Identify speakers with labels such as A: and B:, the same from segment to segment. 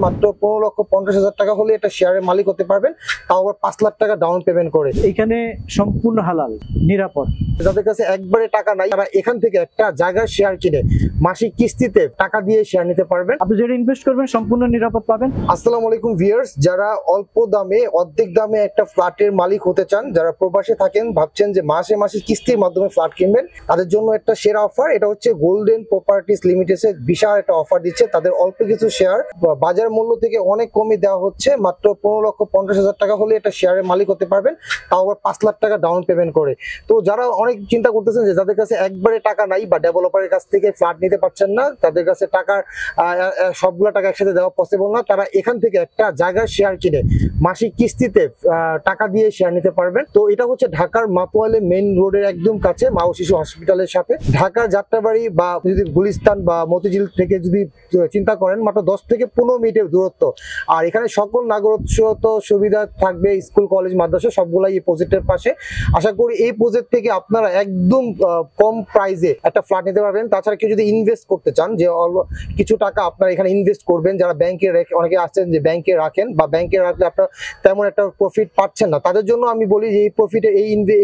A: মাত্র 15,50,000 টাকা হলে এটা শেয়ারের মালিক হতে পারবেন, তাও আবার 5 লাখ টাকা ডাউন পেমেন্ট করে।
B: এখানে সম্পূর্ণ হালাল, নিরাপদ।
A: যাদের কাছে একবারে টাকা নাই তারা এখান থেকে একটা জায়গার শেয়ার কিনে মাসিক কিস্তিতে টাকা দিয়ে শেয়ার নিতে পারবেন।
B: আপনি যেটা ইনভেস্ট করবেন সম্পূর্ণ নিরাপদ পাবেন।
A: আসসালামু আলাইকুম ভিউয়ার্স, যারা অল্প দামে অর্ধেক দামে একটা ফ্ল্যাটের মালিক হতে চান, যারা প্রবাসে থাকেন, ভাবছেন যে মাসে মাসে কিস্তির মাধ্যমে ফ্ল্যাট কিনবেন, তাদের জন্য একটা সেরা অফার। এটা হচ্ছে গোল্ডেন প্রপার্টিজ লিমিটেড বিশাল একটা অফার দিচ্ছে। তাদের অল্প কিছু শেয়ার বাজার মূল্য থেকে অনেক কমে দেওয়া হচ্ছে। মাত্র 15,50,000 টাকা হলে এটা শেয়ারের মালিক হতে পারবেন, তাও আবার 5 লাখ টাকা ডাউন পেমেন্ট করে। তো যারা অনেক চিন্তা করতেছেন যে যাদের কাছে একবারে টাকা নাই বা ডেভেলপারের কাছ থেকে ফ্ল্যাট নিতে পারছেন না, তাদের কাছে টাকার সবগুলো টাকা একসাথে দেওয়া পসিবল না, তারা এখান থেকে একটা জায়গার শেয়ার কিনে মাসিক কিস্তিতে টাকা দিয়ে শেয়ার নিতে পারবেন। তো এটা হচ্ছে ঢাকার মাতোয়ালে মেইন রোডের একদম কাছে, মা ও শিশু হসপিটালের সাথে। ঢাকার যাত্রাবাড়ি বা যদি গুলিস্তান বা মতিঝিল থেকে যদি চিন্তা করেন, মাত্র 10 থেকে 15 মিনিটের দূরত্ব। আর এখানে সকল নাগরিকত্ব সুবিধা থাকবে, স্কুল কলেজ মাদ্রাসা সবগুলাই এই প্রজেক্টের পাশে। আশা করি এই প্রজেক্ট থেকে আপনারা একদম কম প্রাইসে একটা ফ্ল্যাট নিতে পারবেন। তাছাড়া কেউ যদি ইনভেস্ট করতে চান, যে কিছু টাকা আপনারা এখানে ইনভেস্ট করবেন, যারা ব্যাংকে অনেকে আছেন যে ব্যাংকে রাখেন বা ব্যাংকে রাখলে আপনার তেমন একটা প্রফিট পাচ্ছেন না, তাদের জন্য আমি বলি যে এই প্রফিটে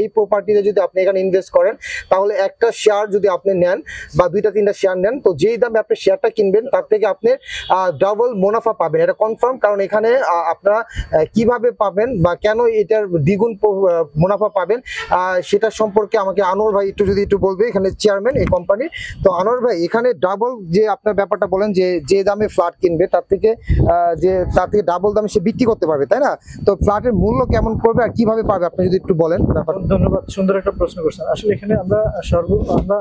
A: এই প্রপার্টিতে যদি আপনি এখানে ইনভেস্ট করেন, তাহলে একটা শেয়ার যদি আপনি নেন বা 2-3টা শেয়ার নেন, তো যেই দামে আপনি শেয়ারটা কিনবেন তার থেকে আপনি ডাবল মুনাফা পাবেন, এটা কনফার্ম। কারণ এখানে আপনারা কিভাবে পাবেন বা কেন এটার দ্বিগুণ মুনাফা পাবেন সেটা সম্পর্কে আমাকে আনোয়ার ভাই একটু বলবে, এখানে চেয়ারম্যান এই কোম্পানির। তো আনোয়ার ভাই, এখানে ডাবল যে আপনার ব্যাপারটা বলেন যে দামে ফ্ল্যাট কিনবে তার থেকে ডাবল দামে সে বিক্রি করতে পারবে, তাই না? তো ফ্ল্যাটের মূল্য কেমন পড়বে আর কিভাবে পাবে আপনি যদি একটু বলেন ব্যাপারটা।
B: ধন্যবাদ, সুন্দর একটা প্রশ্ন করছেন। আসলে এখানে আমরা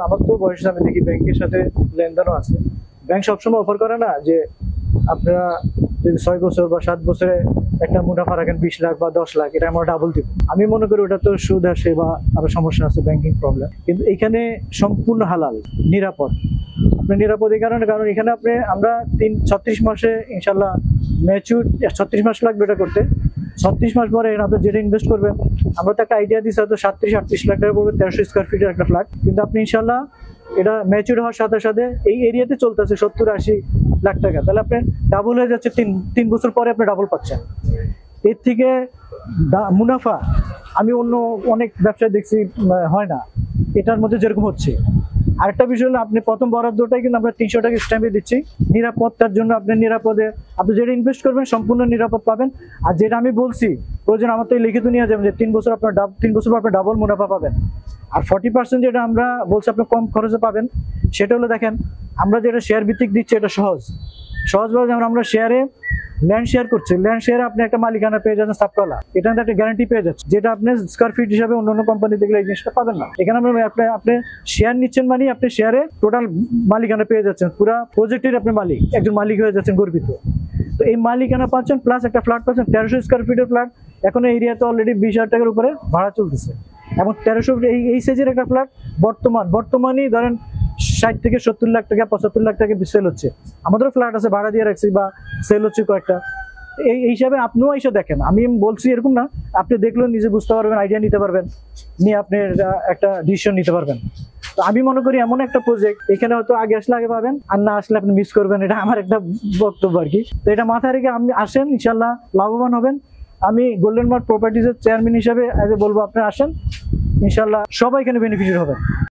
B: আমার তো বয়স আমি দেখি ব্যাংকের সাথে লেনদেনও আছে। ব্যাংক সবসময় অফার করে না যে আপনারা যদি 6 বছর বা 7 বছরে একটা মুনাফা রাখেন 20 লাখ বা 10 লাখ, এটা আমরা ডাবল দিব। আমি মনে করি ওটা তো সুদ আসে বা আরো সমস্যা আছে, ব্যাংকিং প্রবলেম। কিন্তু এখানে সম্পূর্ণ হালাল, নিরাপদ। আপনি নিরাপদ এই কারণে, কারণ এখানে আমরা 36 মাসে ইনশাল্লাহ ম্যাচিউর, 36 মাস লাগবে এটা করতে। 36 মাস পরে আপনি যেটা ইনভেস্ট করবেন, আমরা তো একটা আইডিয়া দিচ্ছি হয়তো 37-38 লাখ টাকা পড়বে 1300 স্কোয়ার ফিটের একটা ফ্ল্যাট, কিন্তু আপনি ইনশাল্লাহ এটা ম্যাচিউর হওয়ার সাথে সাথে এই এরিয়াতে চলতেছে 70-80 লাখ টাকা, তাহলে আপনার ডাবল হয়ে যাচ্ছে। 3 বছর পরে আপনি ডাবল পাচ্ছেন। এর থেকে মুনাফা আমি অন্য অনেক ব্যবসায় দেখছি হয় না, এটার মধ্যে যেরকম হচ্ছে। আরেকটা বিষয় হলো, আপনি প্রথম বরাদ্দটাই কিন্তু আমরা 300 টাকা স্ট্যাম্পে দিচ্ছি নিরাপত্তার জন্য। আপনি নিরাপদে আপনি যেটা ইনভেস্ট করবেন সম্পূর্ণ নিরাপদ পাবেন। আর যেটা আমি বলছি প্রয়োজন আমার তো লিখিত নিয়ে যাবেন যে 3 বছর পর আপনি ডাবল মুনাফা পাবেন। আর 40% যেটা আমরা বলছি আপনি কম খরচে পাবেন, সেটা হলো দেখেন আমরা যেটা শেয়ার ভিত্তিক দিচ্ছি এটা সহজভাবে। যেমন আমরা ল্যান্ড শেয়ার করছি, ল্যান্ড শেয়ারে আপনি একটা মালিকানা পেয়ে যাচ্ছেন সাবতলা, এটা একটা গ্যারান্টি পেয়ে যাচ্ছে, যেটা আপনি স্কোয়ার ফিট হিসাবে অন্য কোম্পানি দেখলে এই জিনিসটা পাবেন না। এখানে আপনি শেয়ার নিচ্ছেন মানে আপনি শেয়ারে টোটাল মালিকানা পেয়ে যাচ্ছেন, পুরো প্রজেক্টের আপনি মালিক, একজন মালিক হয়ে যাচ্ছেন গর্বিত। তো এই মালিকানা পাচ্ছেন, প্লাস একটা ফ্ল্যাট পাচ্ছেন 1300 স্কোয়ার ফিটের ফ্ল্যাট। এখন এই এরিয়াতে অলরেডি 20,000 টাকার উপরে ভাড়া চলতেছে, এবং 1300 এই সাইজের একটা ফ্ল্যাট বর্তমানেই ধরেন 60 থেকে 70 লাখ টাকা 75 লাখ টাকা সেল হচ্ছে। আমাদেরও ফ্ল্যাট আছে ভাড়া দিয়ে রাখছি বা সেল হচ্ছে কয়েকটা। এই হিসাবে আপনিও এসে দেখেন, আমি বলছি এরকম না, আপনি দেখলেও নিজে বুঝতে পারবেন, আইডিয়া নিতে পারবেন, নিয়ে আপনি একটা ডিসিশন নিতে পারবেন। তো আমি মনে করি এমন একটা প্রজেক্ট, এখানে হয়তো আগে আসলে আগে পাবেন, আর না আসলে আপনি মিস করবেন, এটা আমার একটা বক্তব্য আর কি। তো এটা মাথায় রেখে আপনি আসেন, ইনশাল্লাহ লাভবান হবেন। আমি গোল্ডেন মার্ক প্রপার্টিজের চেয়ারম্যান হিসাবে বলবো আপনি আসেন, ইনশাল্লাহ সবাই এখানে বেনিফিটেড হবেন।